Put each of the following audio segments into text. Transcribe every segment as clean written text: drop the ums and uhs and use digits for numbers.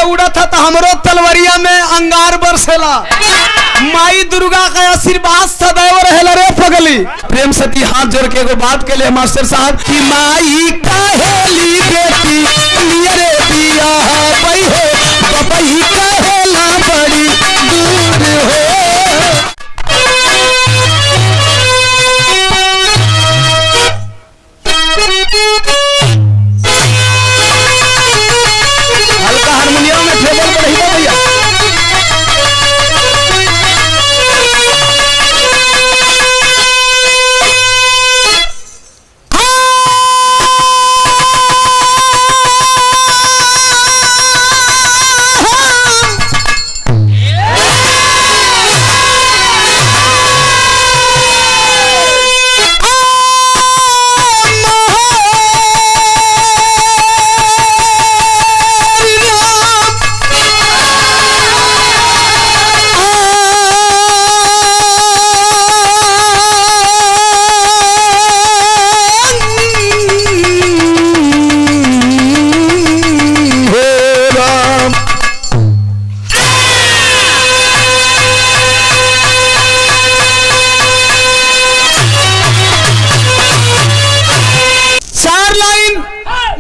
उड़ा था तो हमरो तलवरिया में अंगार बरसेला। माई दुर्गा का आशीर्वाद सदैव रहेला रे पगली। प्रेम से ती हाथ जोड़ के एगो बात के लिए मास्टर साहब कि माई कहेली बेटी नियरे दिया बई हो बबई कहेला बड़ी दूर हो। हल्का हारमोनियम में टेबल पर रही भैया।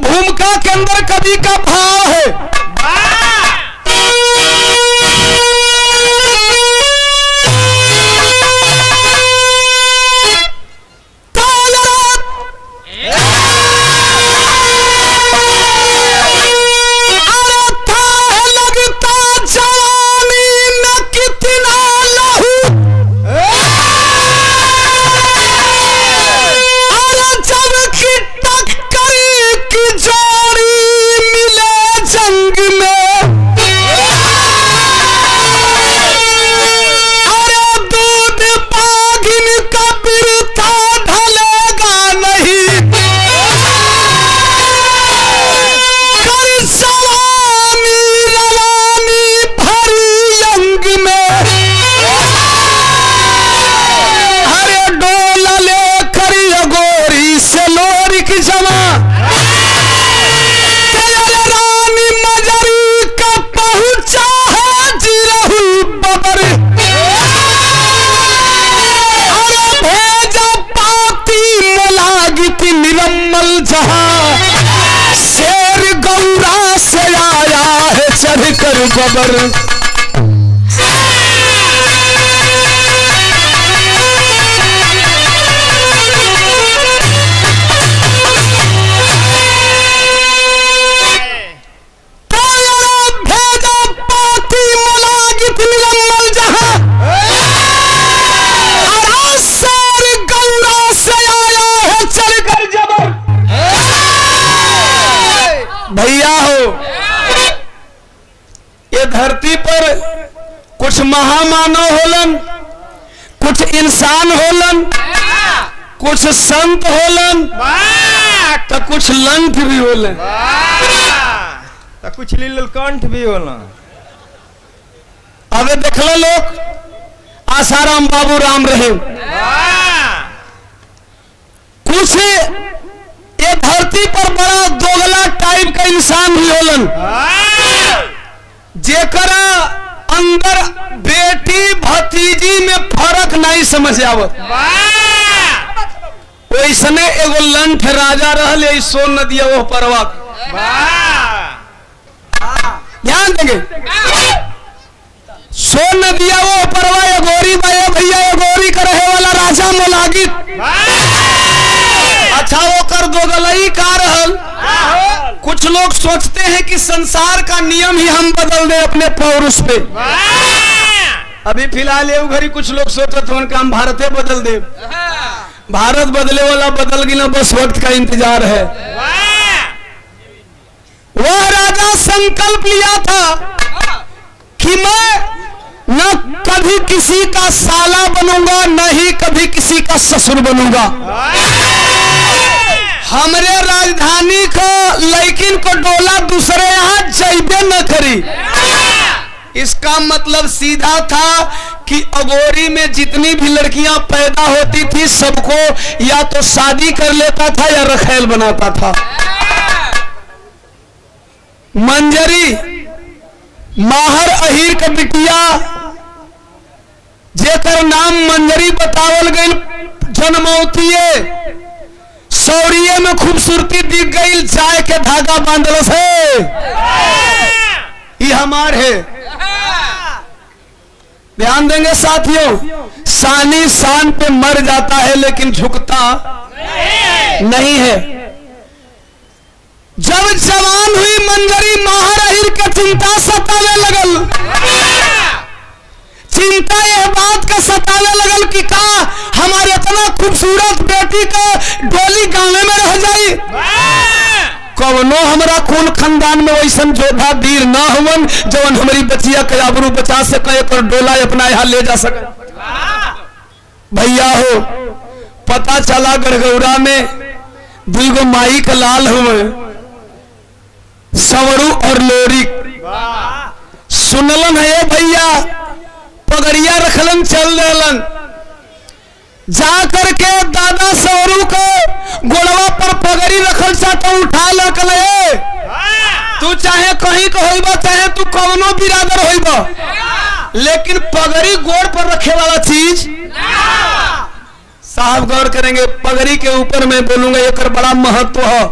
भूमिका के अंदर कवि का भाव है। शेर गौरा से आया है चढ़ कर बबर। भैया हो, ये धरती पर कुछ महामानव होलन, कुछ इंसान होलन, कुछ संत होलन, तो कुछ लंठ भी होलन, तो कुछ लीलकंठ भी होलन। अबे देखलो लोग आसाराम बाबू राम रहे, कुछ ये धरती पर बड़ा दोगला टाइप का इंसान भी होलन, जेकरा अंदर बेटी भतीजी में फर्क नहीं समझ आवत। वैसने एगो लंठ राजा रहले सोन नदिया वो परवा। ध्यान देंगे, सोन नदिया वो परवा एगोरी भैया एगोरी का रहे वाला राजा मोलागित। अच्छा वो कर दोगलई का रहल। कुछ लोग सोचते हैं कि संसार का नियम ही हम बदल दे अपने पौरुष पे। अभी फिलहाल ये घड़ी कुछ लोग सोचते हैं कि हम भारते बदल दे। भारत बदले वाला बदल गया, बस वक्त का इंतजार है। वह राजा संकल्प लिया था कि मैं न कभी किसी का साला बनूंगा, न ही कभी किसी का ससुर बनूंगा। हमरे राजधानी को लेकिन को डोला दूसरे यहाँ जाइबे न करी। इसका मतलब सीधा था कि अगोरी में जितनी भी लड़कियां पैदा होती थी सबको या तो शादी कर लेता था या रखेल बनाता था। मंजरी माहर अहीर के बिटिया जेकर नाम मंजरी बतावल गई जनमौतिये सौरिये में खूबसूरती दिख गई जाए के धागा बांधल से ये हमार है। ध्यान देंगे साथियों, सानी शान पे मर जाता है लेकिन झुकता नहीं है। जब जवान हुई मंजरी माहर अहीर के चिंता सतावे लगल, चिंता यह बात का सतावे लगल कि का हमारे इतना खूबसूरत बेटी का डोली गांव में रह जाई, कवनो हमरा खून खानदान में वैसन जोधा वीर ना हुवन जवन हमारी बचिया के आबरू बचा सके और डोला अपना यहाँ ले जा सके। भैया हो, पता चला गड़गौरा में दुगो माई का लाल हुए सवरू और लोरी सुनलन है भैया, पगड़िया रखलन चल रहलन, जा करके दादा सवरू को गोड़वा पर पगड़ी रखल चाहता उठा लकल तू चाहे कहीं का होइबा चाहे तू कौनो बिरादर होइबा, लेकिन पगड़ी गोड़ पर रखे वाला चीज साहब गौर करेंगे। पगड़ी के ऊपर मैं बोलूंगा एक बड़ा महत्व है।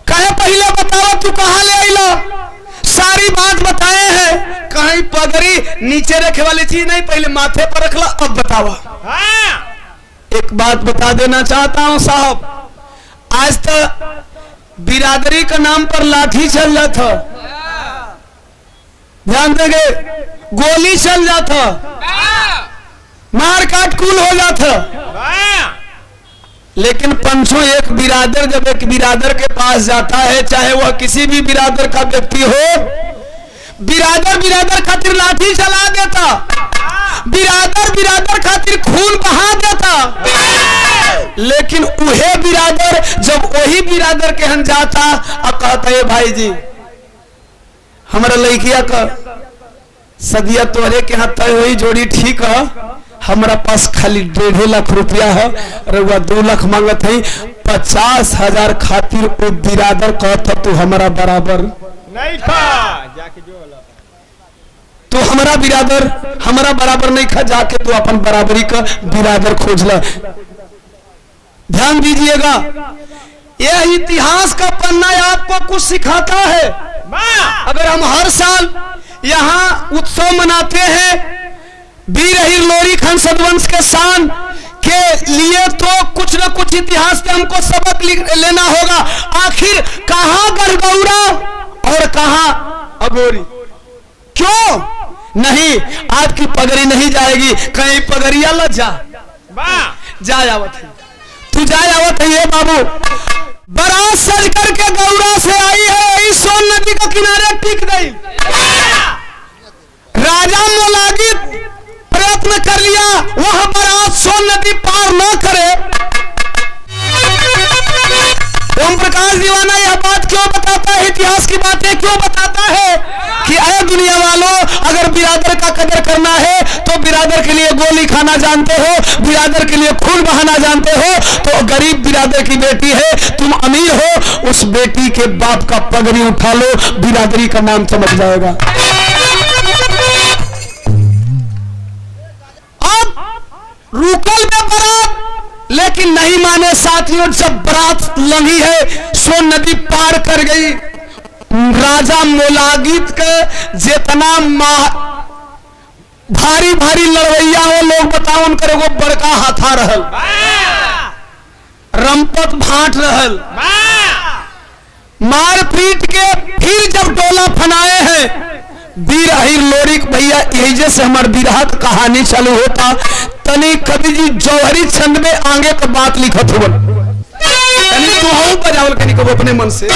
कहे पहले बताओ तू कहां ले आइला, सारी बात बताए हैं, कहीं पगड़ी नीचे रखे वाली चीज नहीं, पहले माथे पर रखला अब बतावा। एक बात बता देना चाहता हूं साहब, आज तक बिरादरी का नाम पर लाठी चल जाता, ध्यान देंगे, गोली चल जाता, मार काट कूल हो जाता, लेकिन पंचों एक बिरादर जब एक बिरादर के पास जाता है, चाहे वह किसी भी बिरादर का व्यक्ति हो, बिरादर खातिर लाठी चला देता, बिरादर खातिर खून बहा देता, लेकिन उहे बिरादर जब वही बिरादर के हम जाता और कहता है भाई जी हमारा लड़किया का सदिया तोहरे के हाथ तय हुई जोड़ी ठीक है, हमारा पास खाली 1.5 लाख रुपया है और वह 2 लाख मांगत है, 50,000 खातिर वो बिरादर कहता तू हमारा बराबर नहीं था, जाके जो तो हमारा बिरादर हमारा बराबर नहीं खा, जाके तो अपन बराबरी का बिरादर खोज ला। ध्यान दीजिएगा, यह इतिहास का पन्ना आपको कुछ सिखाता है। अगर हम हर साल यहाँ उत्सव मनाते हैं वीर अहीर लोरी खान सदवंश के शान के लिए, तो कुछ न कुछ इतिहास से हमको सबक लेना होगा। आखिर कहां गढ़गौरा और कहां अगोरी, क्यों नहीं आपकी पगड़ी नहीं जाएगी, कहीं पगड़िया लग जा आवत है, तू जा आवत है ये बाबू, बारात सज करके गौरा से आई है, इस सोन नदी के किनारे टिक गई, राजा मोलागित प्रयत्न कर लिया वह बारात सोन नदी पार न करे। ओम प्रकाश दीवाना यह बात क्यों बताता है, इतिहास की बातें क्यों बताता है कि अरे दुनिया वालों, अगर बिरादर का कदर करना है तो बिरादर के लिए गोली खाना जानते हो, बिरादर के लिए खून बहाना जानते हो, तो गरीब बिरादर की बेटी है, तुम अमीर हो, उस बेटी के बाप का पगड़ी उठा लो, बिरादरी का नाम चमक जाएगा। रुकल में बारात, लेकिन नहीं माने साथियों, जब बारात लंघी है सोन नदी पार कर गई, राजा मोलागित के जितना भारी भारी लड़वैया हो लोग बताओ उनकर एगो बड़का हाथा रहल, रंपत भाट रहल, मार पीट के फिर जब डोला फनाए हैं वीर अहीर लोरी भैया, यही से हमारे बिरहा कहानी चालू होता। तनी कवि जी जौहरी छंद में आगे का बात लिखत हो, तनी तू हूं बजावल कनी को अपने मन से।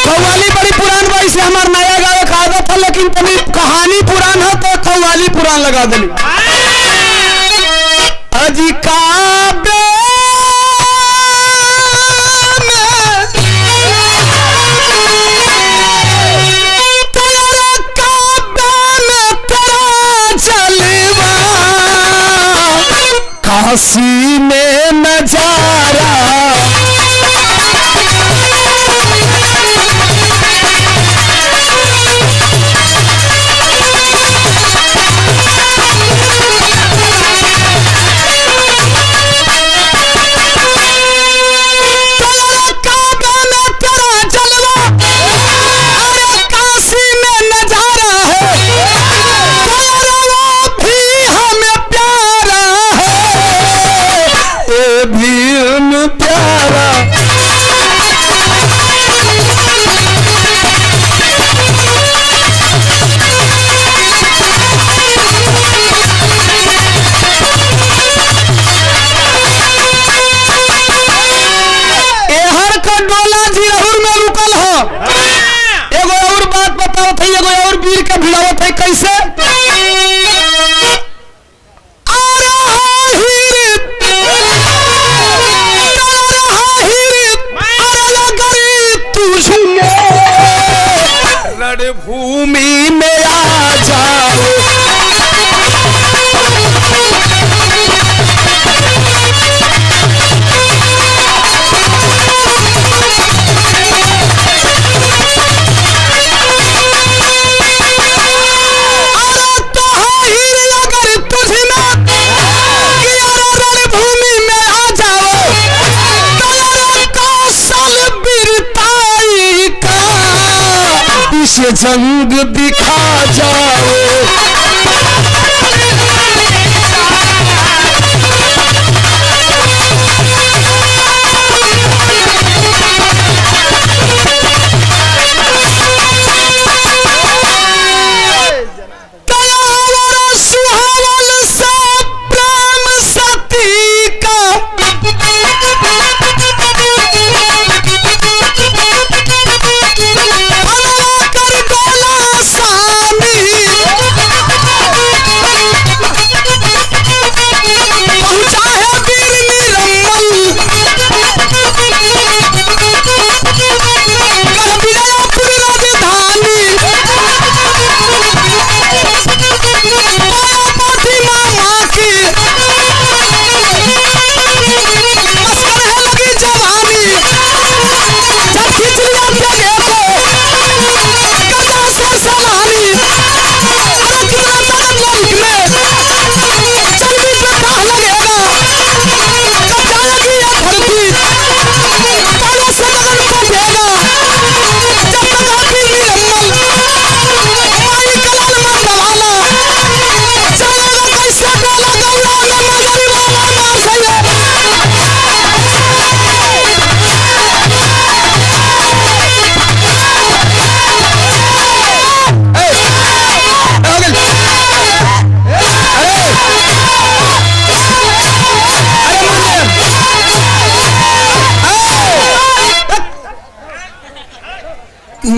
कव्वाली बड़ी पुरान भाई से हमार नया गावे का आदत था, लेकिन तनी कहानी पुरान है तो कव्वाली पुरान लगा देनी। अजी काबे काशी में नजारा और वीर के भिड़ावत है कैसे रणभूमि में आ जाओ जंग दिखा जाओ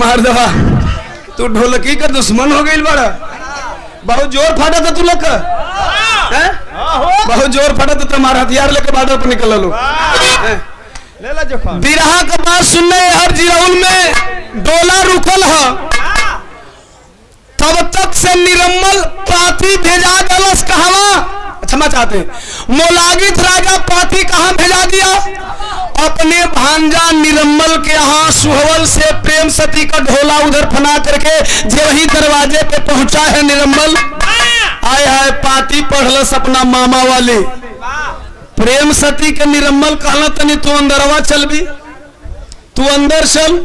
मार दवा तू ढोलकी का दुश्मन हो गई बड़ा बहुत जोर फाटा था तू लोग का बहुत जोर फाटा था तुम्हारा हथियार लेके बादल पर निकल लो बिरहा का बात सुनने हर जिराउल में डोला रुकल है तब तक से निरम्मल पाती भेजा गलस कहवा क्षमा चाहते मोलागित राजा पाती कहां भेजा दिया अपने भांजा निरम्मल के यहाँ सुहवल से प्रेम सती का ढोला उधर फना करके जे वही दरवाजे पे पहुंचा है निरम्मल आए हाय पाती पढ़लस अपना मामा वाले प्रेम सती के निरम्मल कहला तनी तू अंदरवा चल भी तू अंदर चल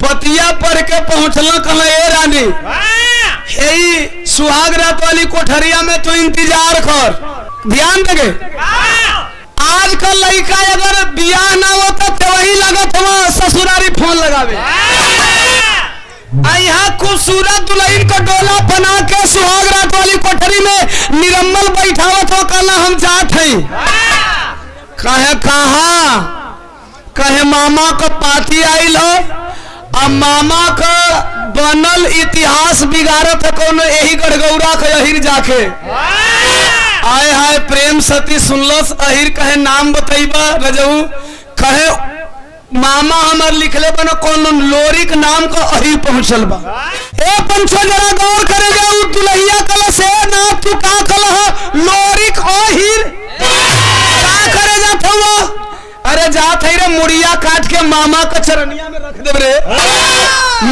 पतिया पढ़ के पहुंचला कहला ए रानी हे सुहाग रात वाली कोठरिया में तू इंतजार कर ध्यान देगे आजकल लड़का अगर बियाह ना होता तो वही लगत वहां ससुरारी फोन लगावे यहाँ खूबसूरत दुल्हन का डोला बना के सुहाग रात वाली कोठरी में निरम्मल बैठावत हो कहना हम जात हैं कहे कहा कहे मामा का पाती आइल हो अब मामा का बनल इतिहास बिगाड़त है कौन यही गड़गौरा के अहिर जाके आए हाय प्रेम सती सुनलस अहिर कहे नाम बतैबा रजऊ कहे मामा हमार लिखले बना कौन लोरिक नाम का अहिर पहुंचल बा ए पंचो जरा गौर करे जाऊ दुल्हिया कल से ना तू का कल लोरिक अहिर का करे जात हो अरे जात है रे मुड़िया काट के मामा का चरनिया में रख दे रे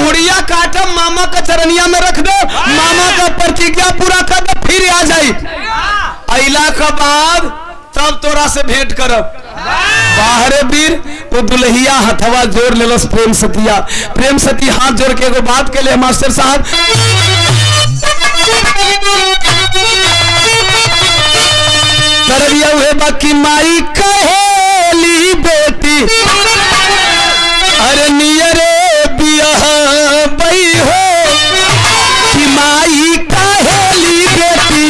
मुड़िया काट मामा का चरनिया में रख दे मामा का प्रतिज्ञा पूरा कर दे फिर आ जाई अइला के बाद तब तोरा से भेंट करब बाहरे वीर तो दुल्हिया हथवा जोड़ लेलस प्रेम सती हाथ जोड़ के एगो बात के लिए मास्टर साहब करबिया हुए बाकी माई कहेली बेटी अरे नियरे बियाह बई हो कि माई कहेली बेटी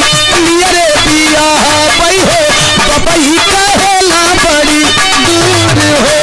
नियरे बियाह बई हो बबई कहेला बड़ी दूर हो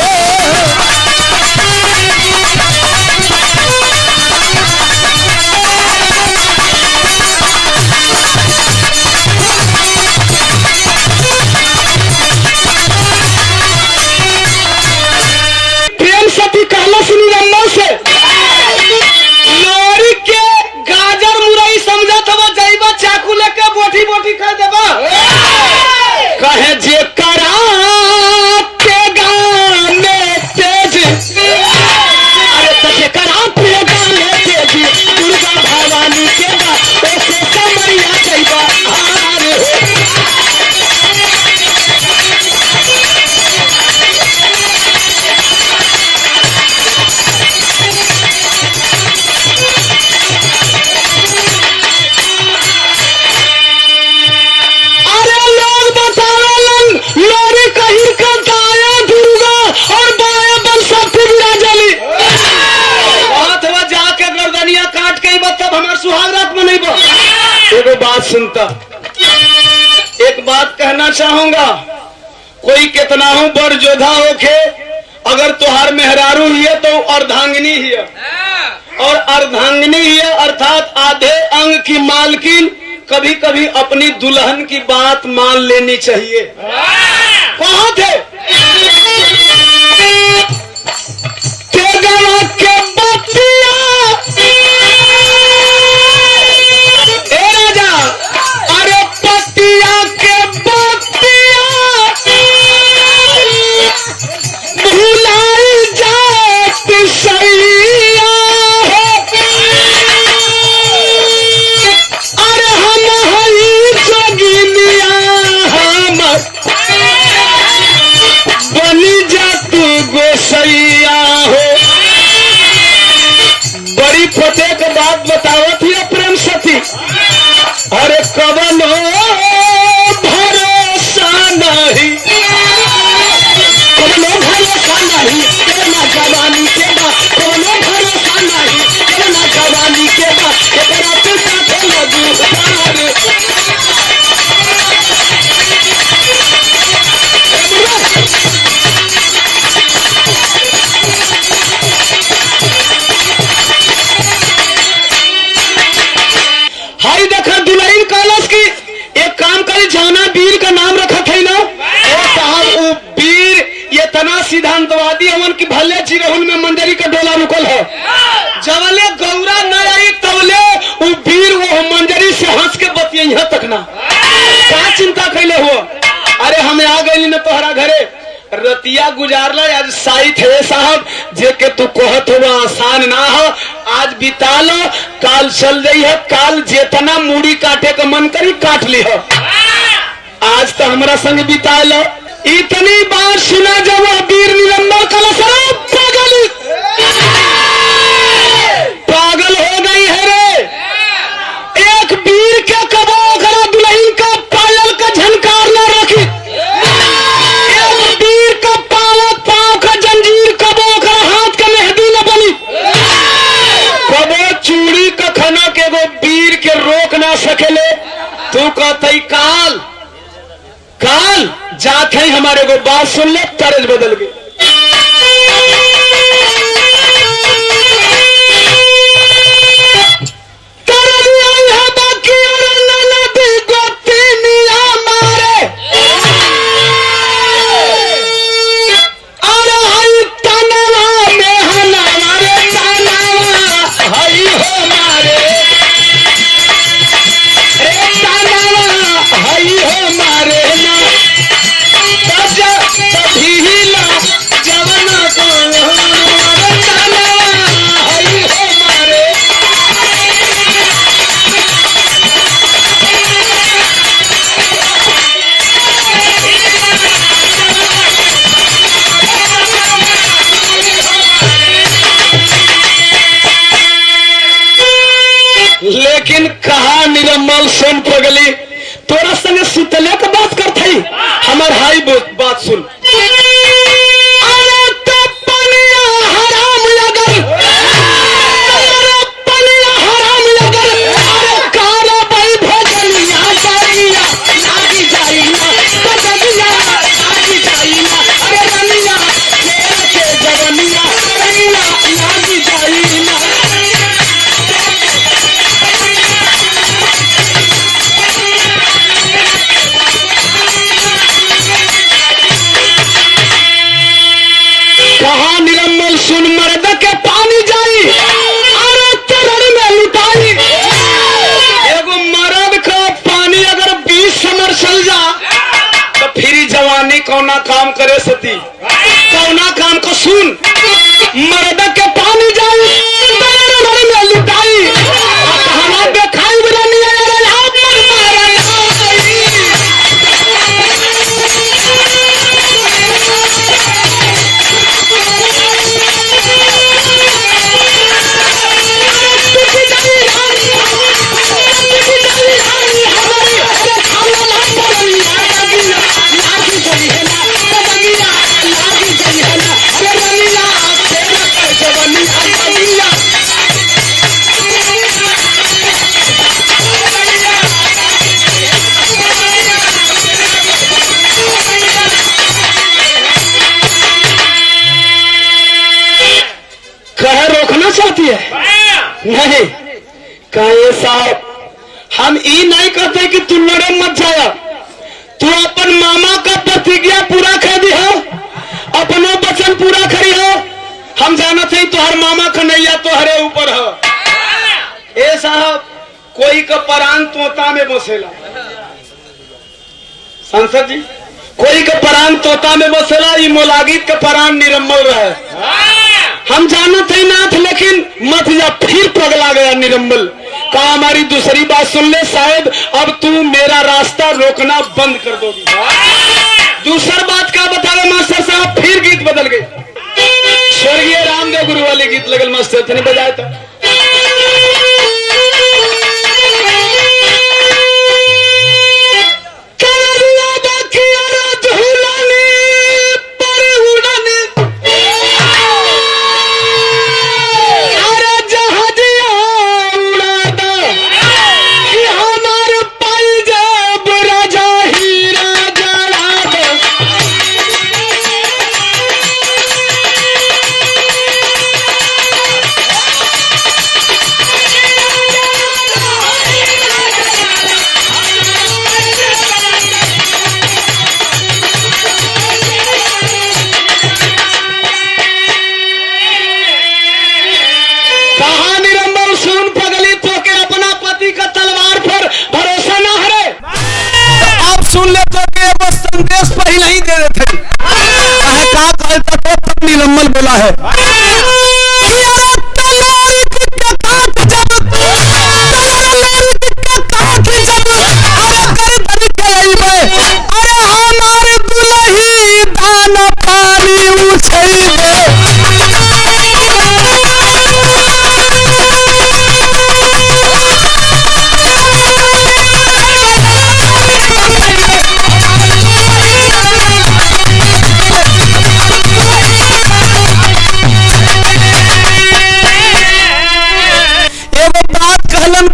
नवरात में नहीं बा। एगो बात सुनता, एक बात कहना चाहूंगा, कोई कितना हो बड़ जोधा होके, अगर तुहार मेहरारू ही है तो अर्धांगिनी ही है, और अर्धांगिनी ही है अर्थात आधे अंग की मालकिन कभी कभी अपनी दुल्हन की बात मान लेनी चाहिए। कहाँ थे के बतिया ए राजा, अरे पतिया के बतिया भुलाई जात सैया हो, अरे हम हई जोगिनिया हमर बनी जात गोसैया हो। बड़ी फतेह के बात बतावत ही प्रेम सती, अरे कवनो भरोसा नहीं, कवनो भरोसा नहीं तेरा जवानी के बा, कवनो भरोसा नहीं तेरा जवानी के बा, एकरा तू साथे लगू प्यार। हाई देखा दुल्हन कलश की एक काम करी, जाना वीर का नाम रखा थे ना, ओ साहब वो वीर ये तना सिद्धांतवादी अमन की भले चिरहुल में मंजरी का डोला रुकल है, जबले गौरा न आई तबले वो वीर वो मंजरी से हंस के बतिया यहाँ तक ना, क्या चिंता कैले हो। अरे हमें आ गई न तोहरा घरे, रतिया गुजारला आज साई थे साहब, जे के तू कहत हुआ आसान ना हो, आज बिता लो काल चल जाई है, काल जेतना मूड़ी काटे का मन करी काट ली हो, आज तो हमारा संग बिता लो। इतनी बात सुना जब वह वीर निलंबर कलशराब पागल हो गई है रे, एक वीर के कबो करा दुल्हन का पायल का झनकार न रखी, चूड़ी का खाना के वो वीर के रोक ना सकेले। तू कहते काल काल जात है हमारे को बात सुन ले, तरज बदल गई। लेकिन कहा निरमल सोन पगली तोरा संगे सुतले के बात करते ही, हमार हाई बात सुन। अरे तो पनिया हराम लगल, पनिया हराम लगल, अरे काला भाई भजनिया जाइया लागी जाइना, भजनिया लागी जाइना, अरे रनिया के जवनिया रनिया लागी जाइना। कहा निरम्मल सुन मर्द के पानी जाई, अरे चरण में लुटाई, एगो मर्द का पानी अगर 20 समर चल जा तो फिर जवानी कौना काम करे सती, कौना काम को सुन। मर्द के पानी जाई चरण में लुटाई, हमारा देखाई बरनी अरे आप मर मारा कहे साहब हम ई नहीं कहते कि तू लड़े मत जाया, तू अपन मामा का प्रतिज्ञा पूरा कर दी हो, अपनो वचन पूरा करी हो। हम जानते हैं तुहर मामा कन्हैया तोहरे ऊपर हो। ए साहब कोई का परान तोता में बसेला, सांसद जी कोई का परान तोता में बसेला, ये मोलागित का परान निरम्मल रहे। हम जानते हैं नाथ, लेकिन मत जा फिर पगला गया निरम्मल। कहा हमारी दूसरी बात सुन ले साहब, अब तू मेरा रास्ता रोकना बंद कर दोगी। दूसरी बात क्या बतावे मास्टर साहब, फिर गीत बदल गए। स्वर्गीय रामदेव गुरु वाले गीत लगल मास्टर थे बजाए था। संदेश पहले ही दे देते निरम्मल बोला है। अरे हमारे दुल्ही दाना पानी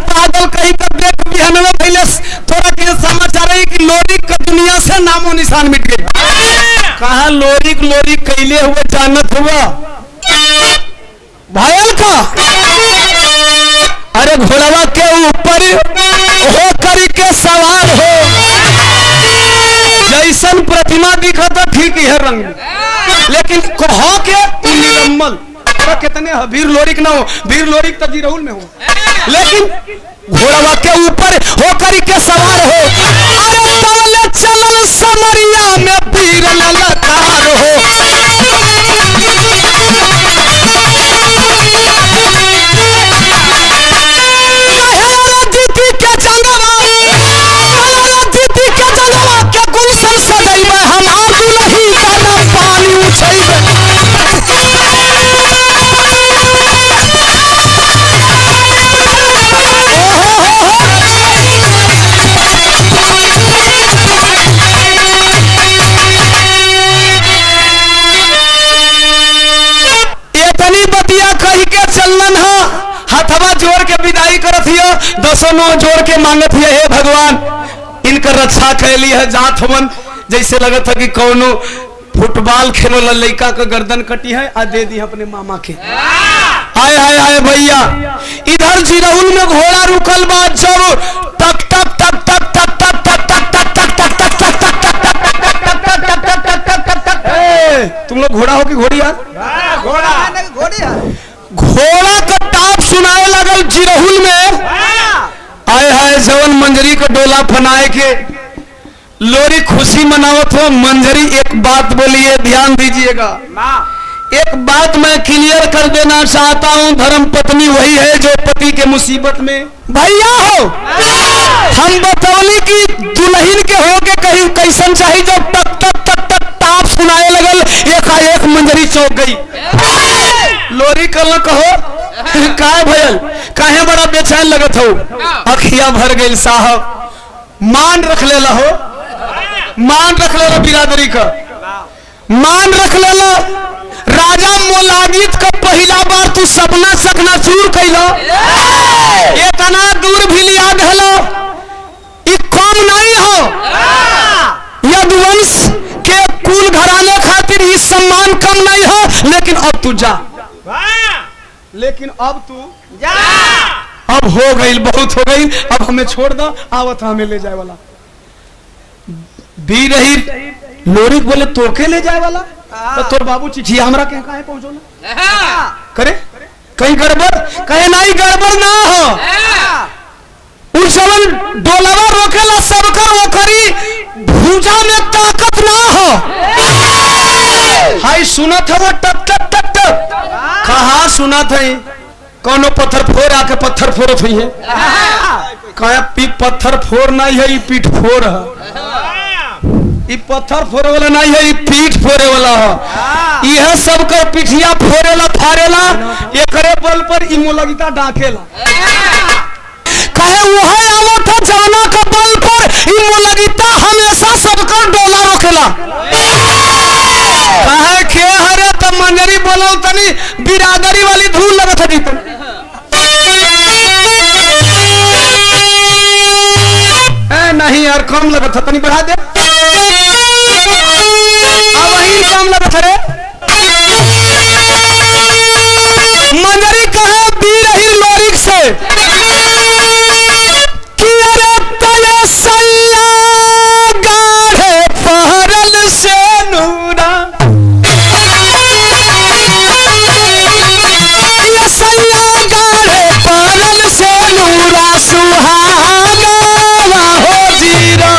पागल कहीं का देख बिहान में पहले थोड़ा के समाचार है कि लोरी का दुनिया से नामो निशान मिट गए। कहा लोरी कैले हुए जानत हुआ भायल का, अरे घोड़वा के ऊपर हो करके सवार हो, जैसन प्रतिमा दिखा था ठीक है रंग, लेकिन हो के निरम्मल कितने वीर लोरिक ना हो, वीर लोरिक तो जीराउल में हो, लेकिन घोड़वा के ऊपर होकर के सवार हो। अरे तवले चलल समरिया में वीर ललकार हो। दीदी के जंगवा के गुलशन सदैव हमार दुल्ही का नाम पानी उछैबे। हथवा जोड़ के विदाई करत हियो, दसों नो जोड़ के मांगत हियो, हे भगवान इनकर रक्षा कैली है। जात हवन जैसे लगत है कि कौनो फुटबॉल खेलो लड़का का गर्दन कटी है आ दे दी अपने मामा के। हाय हाय हाय भैया, इधर जिराउल में घोड़ा रुकल बा, जब तक तक तक तक तक तक तक तक तक तक तक तक तक। तुम लोग घोड़ा हो कि घोड़ी यार? घोड़ा का टाप सुनाए लगल जिराउल में। आए हाय जवन मंजरी का डोला फनाए के लोरी खुशी मनावत हो। मंजरी एक बात बोलिए, ध्यान दीजिएगा। एक बात मैं क्लियर कर देना चाहता हूं, धर्म पत्नी वही है जो पति के मुसीबत में भैया हो। हम बतौली की दुल्हन के हो के कहीं कैसन चाहिए, जब तक तक तक तक टाप सुनाए लगल एकाएक मंजरी चौक गई। लोरी कल कहो काय भयल, काहे बड़ा बेचैन लगत हो? अखिया भर गई साहब, मान रख ले हो, मान रख ले बिरादरी का, मान रख ले। राजा मोलागित का पहला बार तू सपना सकना चूर कैलो, इतना दूर भी लिया धलो, कम नहीं हो। यदुवंश के कुल घराने खातिर ही सम्मान कम नहीं हो, लेकिन अब तू जा, लेकिन अब तू जा, अब अब हो गई, बहुत हो गई, अब हमें छोड़ दो, आवत हमें ले जाए वाला। बी रही लोरी बोले तोके ले जाए वाला, तो तोर बाबू चिट्ठी हमरा के कहा पहुंचोला करे कहीं गड़बड़, कहे नहीं गड़बड़ ना हो, उस डोलावा रोकेला सबकर वो करी भूजा में ताकत ना हो। हाय सुनत है वो टक टक टक टक, कहा सुनत है कौनो पत्थर फोड़ आके पत्थर फोड़त हुई है, कहा पत्थर फोड़ नहीं है, पीठ फोड़ है, ये पत्थर फोड़े वाला नहीं है, ये पीठ फोड़े वाला है। यह सब कर पिठिया फोड़ेला फाड़ेला, एकरे बल पर इमोलगिता डाकेला। कहे वह आवत था जाना का बल पर इमोलगिता हमेशा सबकर डोला रोकेला। कहे के हरे त मंजरी बोलो तनी बिरादरी वाली धूल लगत है जीतन। नहीं यार कम लगत है, तनी बढ़ा दे, वही काम लगत रे। मंजरी कहा बीर ही लोरिक से कि अरे तले सैया गाढ़े पहरल से नूरा, ये सैया गाढ़े पहरल से नूरा सुहागा हो जीरा।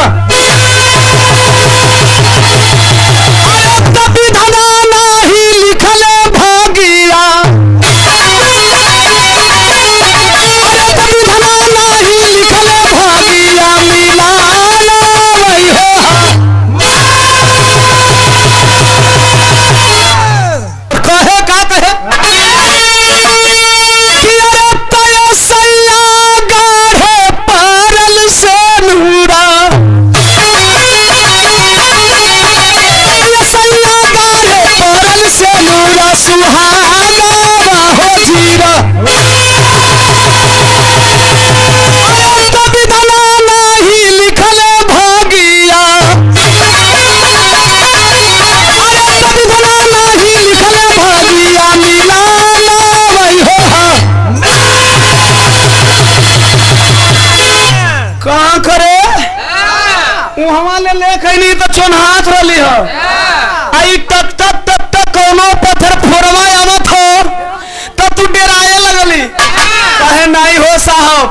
नहीं तो चोन हाथ रही है, आई टक टक टक टक कोनो पत्थर फोड़वा आवत हो तो तू डराए लगली। कहे नहीं हो साहब,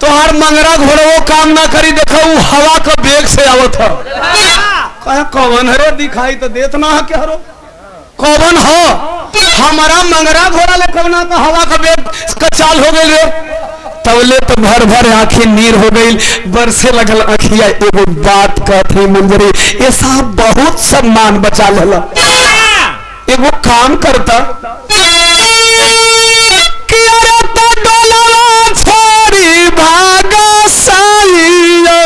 तोहर मंगरा घोड़ो काम ना करी, देखो वो हवा का बेग से आवत हो। कहे कौन हरो दिखाई तो देत ना है क्या हरो, कौन हो हमारा मंगरा घोड़ा ले कौन तो हवा का बेग का चाल हो गई रे। तवले तो भर भर आंखें नीर हो गई, बरसे लगल आँखिया। एगो बात कहते मंजरी, ये साहब बहुत सम्मान बचा लेला। एगो काम करता कि अरे तो डोलवा छोड़ी भागा साइया,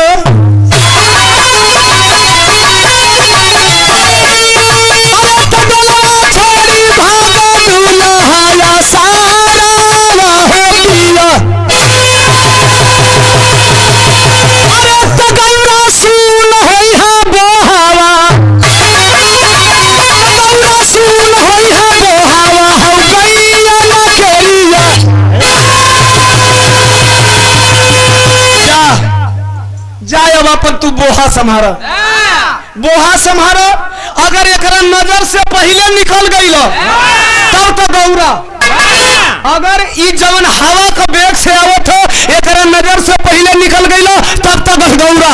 अरे तो डोलवा छोड़ी भागा दुल्हा सारा हो दिया। जाए अब अपन तू बोहा संभारा, बोहा संभारो। अगर एकरा नजर से पहले निकल गई तब तो गौरा, अगर ई जवन हवा का बेग से आवत हो एकरा नजर से पहले निकल गई तब तक गौरा।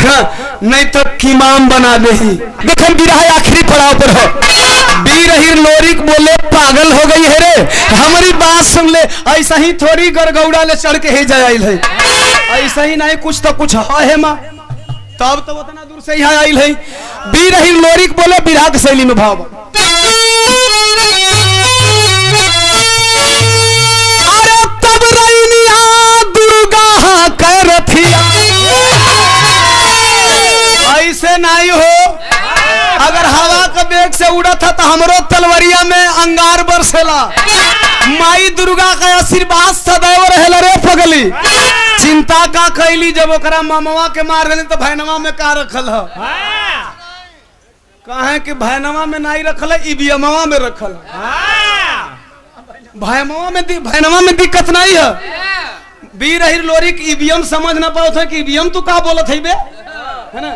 हाँ, नहीं तो कीमाम बना दे। देखो बिरहा आखिरी पड़ाव पर हो। बीरहीर लोरिक बोले पागल हो गई है रे, हमारी बात सुन ले, ऐसा ही थोड़ी गरगौड़ा ले चढ़ के ही जाइल है, ऐसा ही नहीं कुछ तो कुछ है माँ, तब तो उतना दूर से यहाँ आइल है। बीरहीर लोरिक बोले बिरहा की शैली में भाव, अरे तब रैनिया दुर्गा कर रथिया, ऐसे नहीं हो। अगर हवा का बेग से उड़ा था तो हमरो तलवरिया में अंगार बरसेला। माई दुर्गा का आशीर्वाद सदैव रहेला रे पगली। चिंता का कैली जब ओकरा मामवा के मार गली तो भैनवा में का रखल है, कहे कि भैनवा में नहीं रखल है, ईवीएमवा में रखल है। भैनवा में दिक्कत नहीं है, वीर अहिर लोरिक ईवीएम समझ ना पाओ थे कि ईवीएम तू का बोलत है बे, है ना?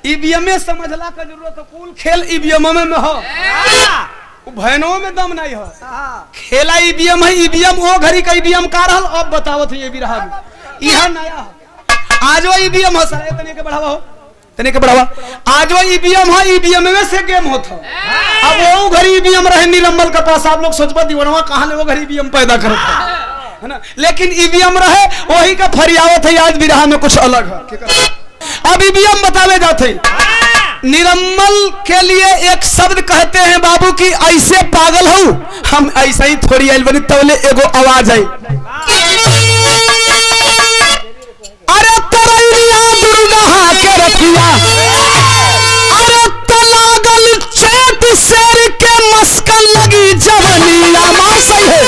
ईवीएम में समझला का जरूरत है, कुल खेल ईवीएम में हो, भैनों में दम नहीं हो। खेला ईवीएम है, ईवीएम वो घड़ी का ईवीएम का रहल, अब बतावत है ये भी रहा यह नया आज वो ईवीएम हो सारे तने के बढ़ावा हो, तने के बढ़ावा आज वो ईवीएम है, ईवीएम में से गेम होता। अब वो घड़ी ईवीएम रहे निरंबल का पास, आप लोग सोचबा दीवानवा कहां ले वो घड़ी ईवीएम पैदा करता है ना, लेकिन ईवीएम रहे वही का फरियावत है। आज बिरहा में कुछ अलग है। अब ईवीएम बतावे जाते निरंबल के लिए एक शब्द कहते हैं बाबू की ऐसे पागल हो हम ऐसा ही थोड़ी आइल बनी तवले एगो आवाज आई, अरे तरैया दुर्गा के रखिया, अरे तलागल चेत शेर के मस्कल लगी जवनिया मां सही है।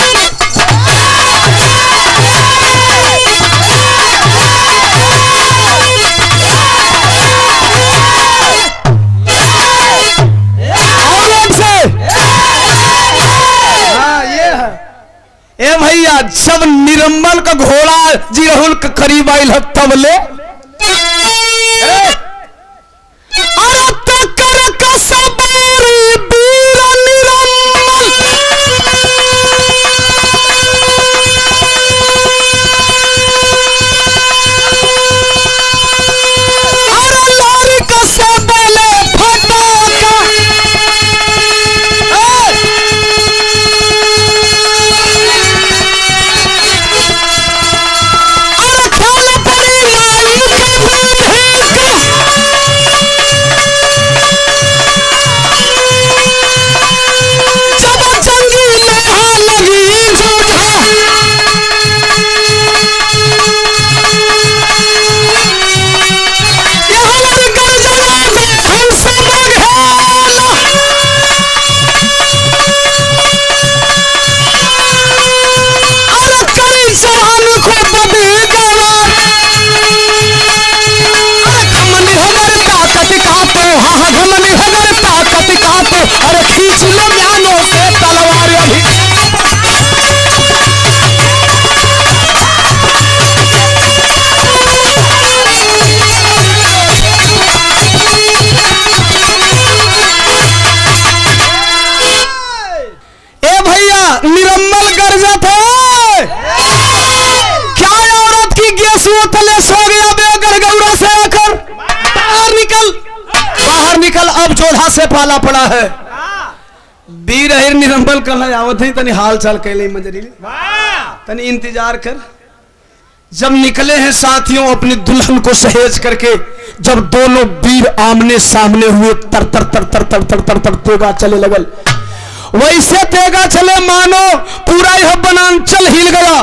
ए भैया जब निरंबल का घोड़ा जिरहुल के करीब आयल है तबले अरे तकर का सबरी वीर निरंबल, अरे लोरी का सबले फटाका, अरे खींच लो म्यानों से तलवार अभी। ए भैया निरंबल गरजत है क्या औरत की गैस वो तले सो गया बेगर गौरा से आकर बाहर निकल, बाहर निकल, अब जोधा से पाला पड़ा है। वीर अहिर निरंबल कल आवत है तनी हाल चाल कैले मंजरी तनी इंतजार कर। जब निकले हैं साथियों अपनी दुल्हन को सहेज करके, जब दोनों वीर आमने सामने हुए तर तर तर तर तर तर तर तर तेगा चले लगल, वैसे तेगा चले मानो पूरा यह बनांचल हिल गया।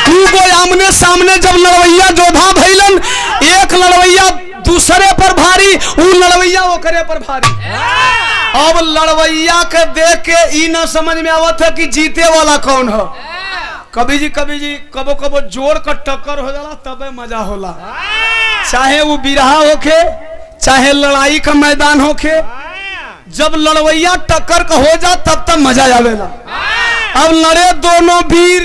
दूगो आमने सामने जब लड़वैया जोधा भैलन, एक लड़वैया दूसरे पर भारी, उ लड़वैया वो करे पर भारी। अब लड़वैया के देख के ई न समझ में आवत है कि जीते वाला कौन है। कभी जी कबो कबो जोड़ का टक्कर हो जाला तबे मजा होला, चाहे वो बिरहा होके चाहे लड़ाई का मैदान होके, जब लड़वैया टक्कर का हो जा तब तक मजा आवेला। अब लड़े दोनों वीर,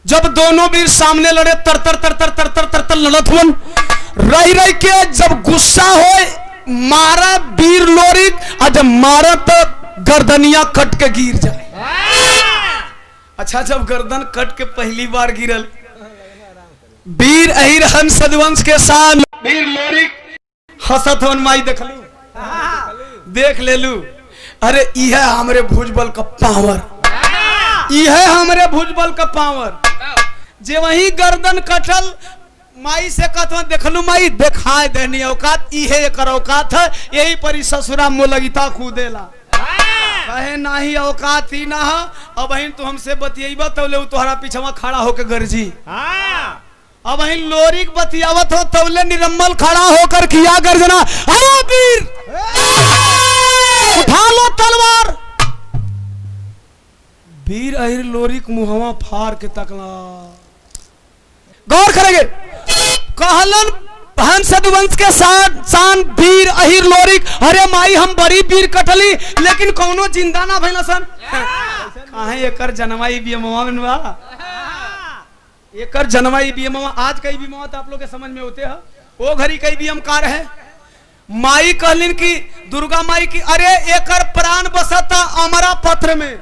जब दोनों वीर सामने लड़े तर तर तर तर तर तर तर तर लड़त हुन, रही रही के जब गुस्सा हो मारा वीर लोरिक, और जब मारा तो गर्दनिया कट के गिर जाए। अच्छा जब गर्दन कट के पहली बार गिरल, वीर अहिर हंस सदवंश के साथ वीर लोरिक हसत हन माई देखलू, देख ले लू, अरे यह हमरे भुजबल का पावर, यह हमरे भुजबल का पावर। जे वही गर्दन कटल माई से कहता देखलू माई दिखाए देनी औकात, इहे एकर औकात है, यही परी ससुरा मोलगिता कूदेला। कहे नाही औकात ही ना है, अब बहन तू हमसे बतियाबा तबले तोहरा पीछवा खड़ा होकर गरजी। अब बहन लोरिक बतियावत हो तबले निरंबल खड़ा होकर किया गर्जना, अरे वीर उठा लो तलवार। वीर अहिर लोरिक मुहवा फाड़ के तकला, गौर करेंगे कहलन हंस सदवंश के साथ शान वीर अहिर लोरिक, अरे माई हम बड़ी वीर कटली लेकिन कौनो जिंदा ना भइल सन। काहे एकर जनमाई बियमवा में बा, एकर जनवा ईवीएम आज कई ईवीएम तो आप लोग के समझ में होते हैं वो घड़ी कई ईवीएम कार है। माई कहलिन कि दुर्गा माई की अरे एकर प्राण बसता अमरा पत्र में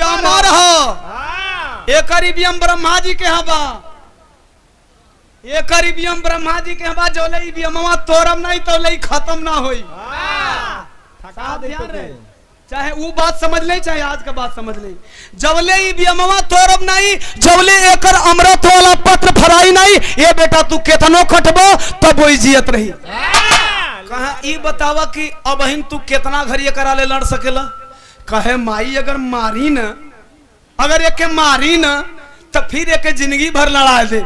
अमर हो एकर ईवीएम ब्रह्मा जी के हवा एकर ईवीएम ब्रह्मा जी के हवा जो ले ईवीएम तोरम नहीं तो ले खत्म ना होई। चाहे वो बात समझ ले चाहे आज का बात समझ ले जबले ईवीएमवा तोरब नहीं जबले एकर अमृत वाला पत्र फराई नहीं ये बेटा तू केतनो खटबो तब वो जियत रही। कहा ई बतावा कि अब हिन तू कितना घड़ी करा ले लड़ सकेला। कहे माई अगर मारी न अगर एक मारी न तो फिर एक जिंदगी भर लड़ा दे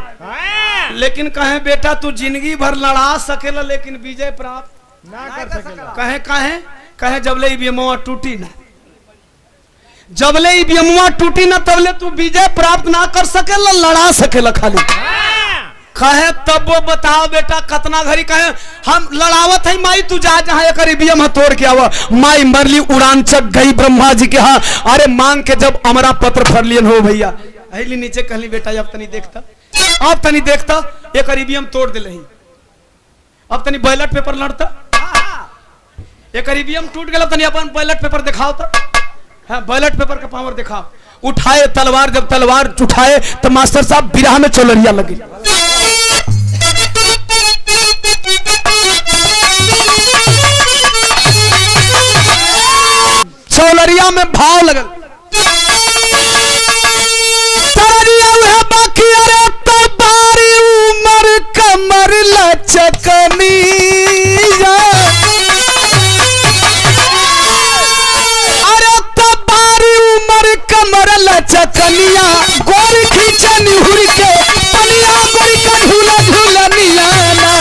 लेकिन कहे बेटा तू जिंदगी भर लड़ा सकेला लेकिन विजय प्राप्त ना कर सकेला। कहे कहे कहे जबले ईवीएमवा टूटी ना जबले ईवीएमवा टूटी ना तबले तू विजय प्राप्त ना कर सकेला लड़ा सकेला खाली। कहे तब वो बताओ बेटा कितना घड़ी कहे हम लड़ावत है माई तू जा जहां एक ईवीएम तोड़ के आवा माई मरली उड़ान चक गई ब्रह्मा जी के हाँ अरे मांग के जब अमरा पत्र फरलियन हो भैया अहली नीचे कहली बेटा अब तनी देखता एक ईवीएम तोड़ दिले अब तनी बैलेट पेपर लड़ता एक ईवीएम टूट गया तनी अपन बैलेट पेपर दिखाओ तो हाँ बैलेट पेपर का पावर दिखाओ। उठाए तलवार जब तलवार उठाए तो मास्टर साहब बिरहा में चोलरिया लगी। चोलरिया में भाव लगल बाकी अरे तो बारी उमर कमर लचकनी चकनिया गोरी खींचा निहुर के पनिया गोरी का झूला झूलनिया ना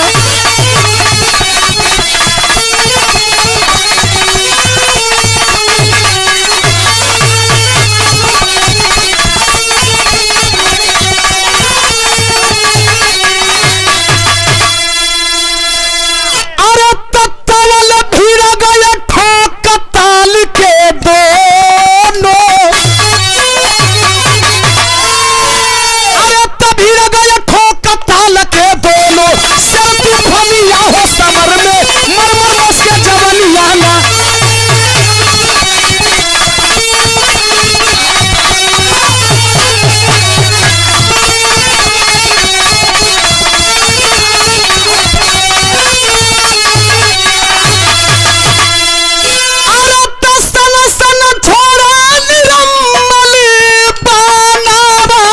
अरे तत्तवल भीड़ गया ठोक ताल के दोनों समर में मरमर बस के जवनिया ना अरे तसन सन छोड़ा निरमली पानावा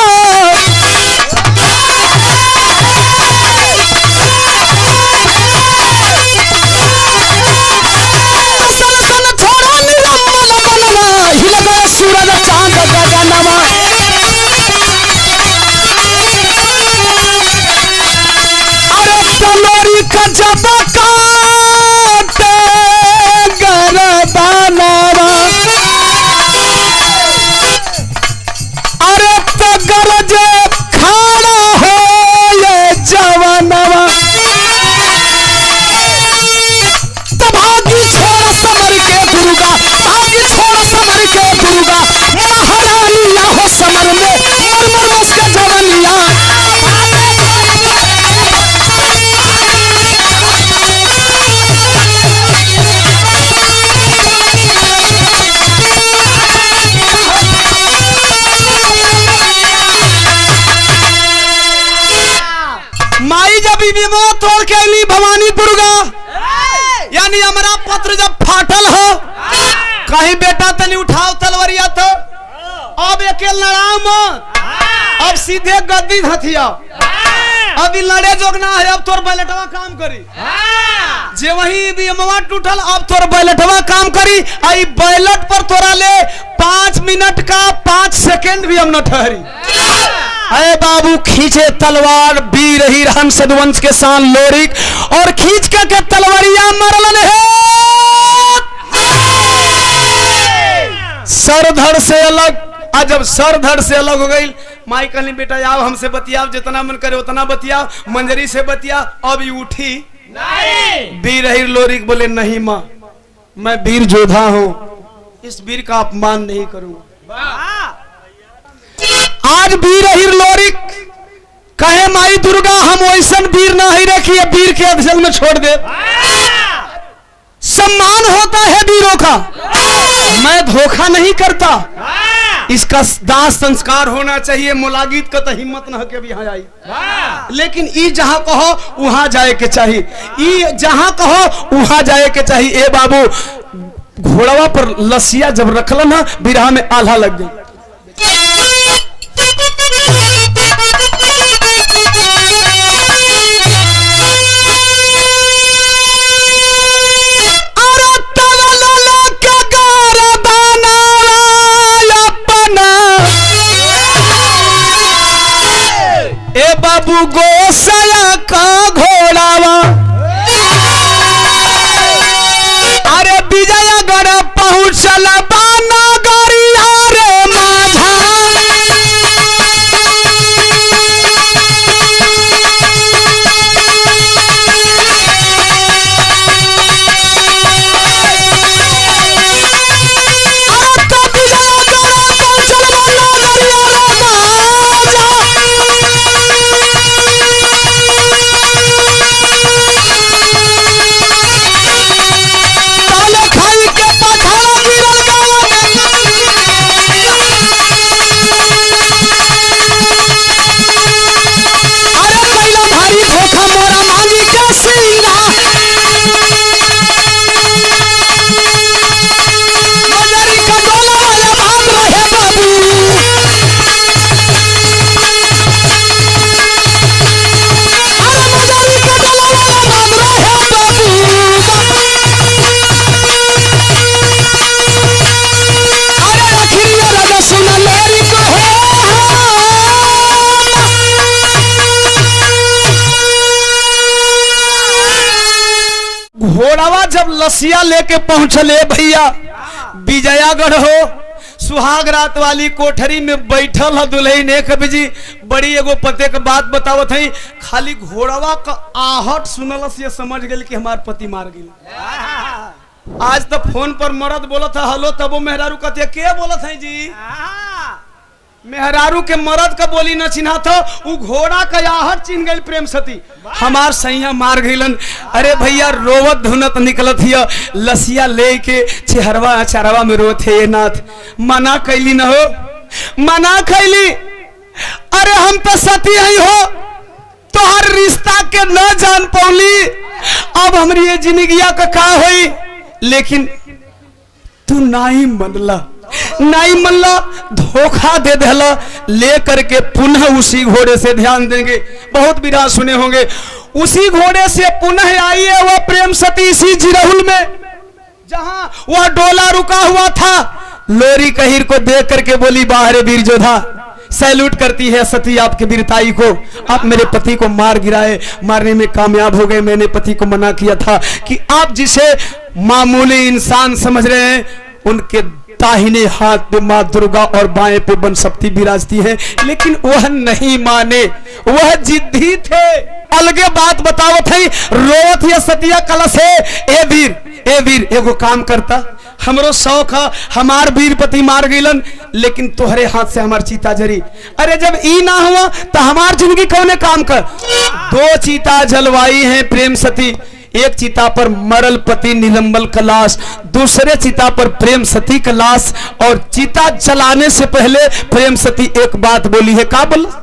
सूरज चांद गगनमा अरे तलोरी का जब काटे गरदानवा अरे तो गरजे खाना हो ये जवानवा तभागी छोड़ समर के दुर्गा भागी छोड़ समर के दुर्गा महारानिया हो समर में मरमर बस के जवनिया माई जब ईवीएम तोड़ के अली भवानी दुर्गा यानी हमारा पत्र जब फाटल हो कहीं बेटा तनी उठाओ तलवरिया तो अब अकेले लड़ाओ मत अब सीधे गद्दी हथियाओ अभी लड़े जोगना है अब तोर बैलेटवा काम करी जे वही ईवीएमवा टूटल अब तोर बैलेटवा काम करी आई बैलेट पर तोरा ले 5 मिनट का 5 सेकंड भी हम न ठहरी। अरे बाबू खींचे तलवार वीर हीर हंस वंश के शान लोरिक और खींच के तलवारिया मरलन है सर धड़ से अलग। आज जब सर धड़ से अलग हो गई माई कहली बेटा आओ हमसे बतियाओ जितना मन करे उतना बतियाओ मंजरी से बतिया। अब उठी नहीं वीर हीर लोरिक बोले नहीं माँ मैं वीर जोधा हूँ इस वीर का अपमान नहीं करूंगा। आज वीर अहिर लोरिक कहे माई दुर्गा हम वैसन वीर ना ही रखिए, वीर के अधजल में छोड़ दे। सम्मान होता है वीरों का, मैं धोखा नहीं करता। इसका दाह संस्कार होना चाहिए। मुलागित का तो हिम्मत न हो के भी यहाँ आई, लेकिन ई जहां कहो वहां जाए के चाहिए, ई जहां कहो वहां जाए के चाहिए। ए बाबू घोड़वा पर लसिया जब रखल ना बिरहा में आल्हा लग गई। ए बाबू गोसाया का घोड़ावा अरे विजयगढ़ पहुंचल बाना गरिया रे माझा। घोड़ावा जब लसिया लेके पहुंचले भैया विजयागढ़ हो, सुहाग रात वाली कोठरी में बैठल है दुल्हन। एक जी बड़ी एगो पते के बात बतावत है, खाली घोड़ावा का आहट सुनल से समझ गई कि हमार पति मार गई। आज तो फोन पर मर्द बोला था हेलो, तब वो मेहरारू कहते के बोला था जी, मेहरारू के मर्द का बोली न चिन्हा था, वो घोड़ा का आहट चिन्ह गई प्रेम सती, हमार सैया मार गईलन। अरे भैया रोवत धुनत निकलत हिया, लसिया लेके चेहरवा चरवा में रोत है। ये नाथ मना कैली न हो, मना कैली। अरे हम तो सती ही हो, तो हर रिश्ता के न जान पौली, अब हमारी ये जिंदगिया का हुई। लेकिन तू नहीं मनला, नहीं मनला, धोखा दे देला। ले करके पुनः उसी घोड़े से ध्यान देंगे, बहुत विराज सुने होंगे। उसी घोड़े से पुनः आई है वह प्रेम सती इसी जिरहुल में, जहां वह डोला रुका हुआ था। लोरी कहिर को देख करके बोली बाहरे वीर जोधा, सैल्यूट करती है सती आपके वीरताई को। आप मेरे पति को मार गिराए, मारने में कामयाब हो गए। मैंने पति को मना किया था कि आप जिसे मामूली इंसान समझ रहे हैं, उनके दाहिने हाथ पे मां दुर्गा और बाएं पे बनशक्ति विराजती है। लेकिन वह नहीं माने, वह जिद्दी थे। अलगे बात बताओ थे, रोवत या सतिया कलश है। ए वीर एगो काम करता, हमरो शौक है, हमार वीर पति मार गईलन, लेकिन तोहरे हाथ से हमार चीता जरी। अरे जब ई ना हुआ तो हमार जिंदगी कौने काम कर। दो चीता जलवाई है प्रेम सती, एक चिता पर मरल पति निलंबल का लाश, दूसरे चिता पर प्रेम सती का लाश। और चिता जलाने से पहले प्रेम सती एक बात बोली है, का बोला?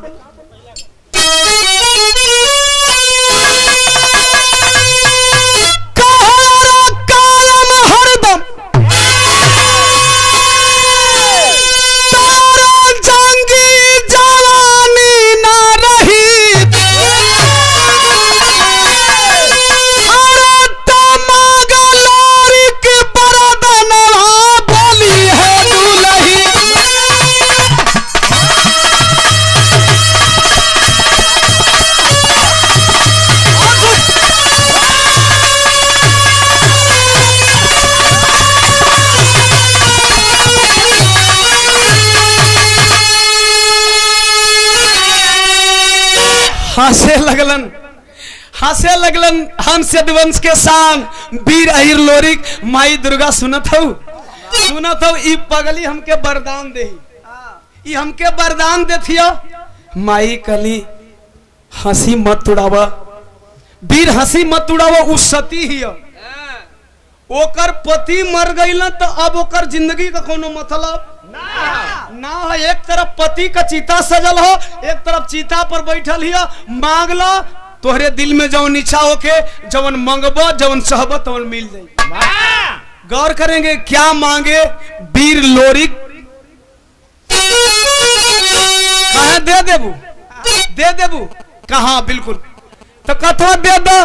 हंसे लगलन हंस यदुवंश के शान वीर अहिर लोरिक। माई दुर्गा सुनत हो ई पगली हमके वरदान दे, ये हमके वरदान देथिया। माई कली हंसी मत उड़ावा, वीर हंसी मत उड़ावा। उस सती ही ओकर पति मर गई ना, तो अब ओकर जिंदगी का कोनो मतलब ना है। एक तरफ पति का चिता सजल हो, एक तरफ चिता पर बैठल हिया। मांग लो तोहरे दिल में जवन इच्छा होके, जवन मंगबो जवन चाहबो तवन मिल जाई। गौर करेंगे क्या मांगे वीर लोरिक। कहा दे देबू, दे देबू कहा, बिल्कुल। तो कथो दे दो,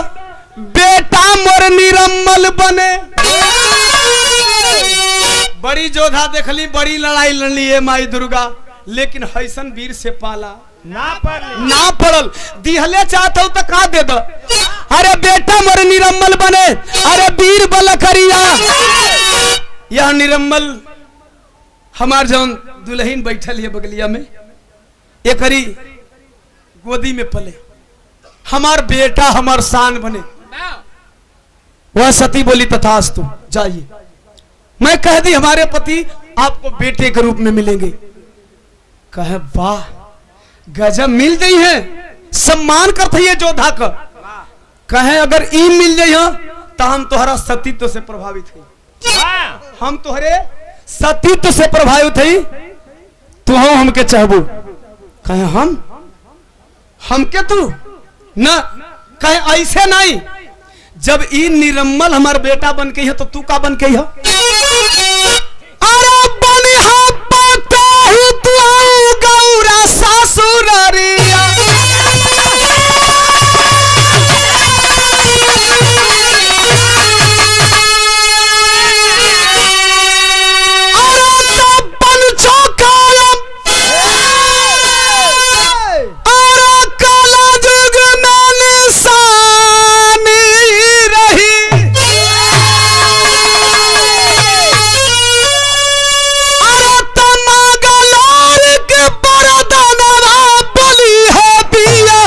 बेटा मोर निरम्मल बने। बड़ी जोधा देखली, बड़ी लड़ाई लड़ली है माई दुर्गा, लेकिन हैसन वीर से पाला ना पड़ल। दिहले चाहता हूं तो का दे दो। अरे बेटा मोर निरम्मल बने, अरे वीर बल करिया। यह निरम्मल हमार जौन दुल्हन बैठल है बगलिया में, एक हरी गोदी में पले, हमार बेटा हमार शान बने। वह सती बोली तथास्तु, जाइए। मैं कह दी हमारे पति आपको बेटे के रूप में मिलेंगे। कहे वाह गजब मिल गई है, सम्मान करते है जोधा का। कहे अगर ई मिल जाए तो हम तोहरा सतीत्व से प्रभावित है, हम तोहरे सतीत्व से प्रभावित है, तू हो हमके चाहबू। कहे हमके तू ना, कहे ऐसे नहीं। जब ई निरम्मल हमार बेटा बन के है तो तू का बन के है? अरे बनिहा पता ही तू गौरा ससुररिया। अरे तब बन चौकाया, अरे काला जुग में निशानी रही। अरे तमागलोर के बरदानवा बली है पिया।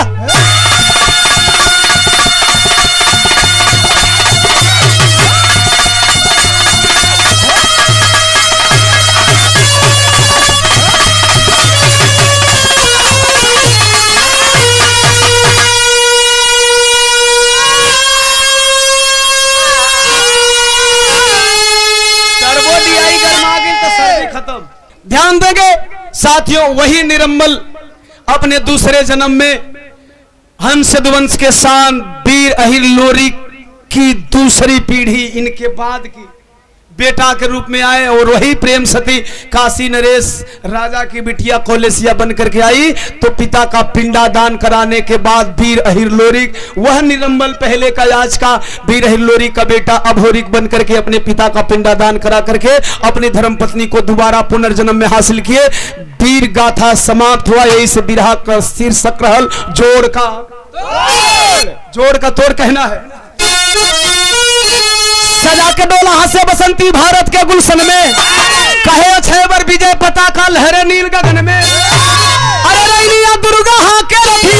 ध्यान देंगे साथियों, वही निरम्मल अपने दूसरे जन्म में हंस यदुवंश के शान वीर अहिर लोरिक की दूसरी पीढ़ी इनके बाद की बेटा के रूप में आए। और वही प्रेम सती काशी नरेश राजा की बिटिया कोलेसिया बन करके आई। तो पिता का पिंडादान कराने के बाद वीर अहिर लोरिक, वह निरम्बल पहले का आज का वीर अहिर लोरिक का बेटा अभोरिक बन करके अपने पिता का पिंडादान करा करके अपनी धर्मपत्नी को दोबारा पुनर्जन्म में हासिल किए। वीर गाथा समाप्त हुआ। यही से बिरहा का शीर्षक रहल जोड़ का तोड़ कहना है। सजा के डोला हंसे बसंती भारत के गुलशन में, कहे अक्षय वर विजय पताका लहरे नील गगन में। अरे रैनिया दुर्गा हाँ के रथी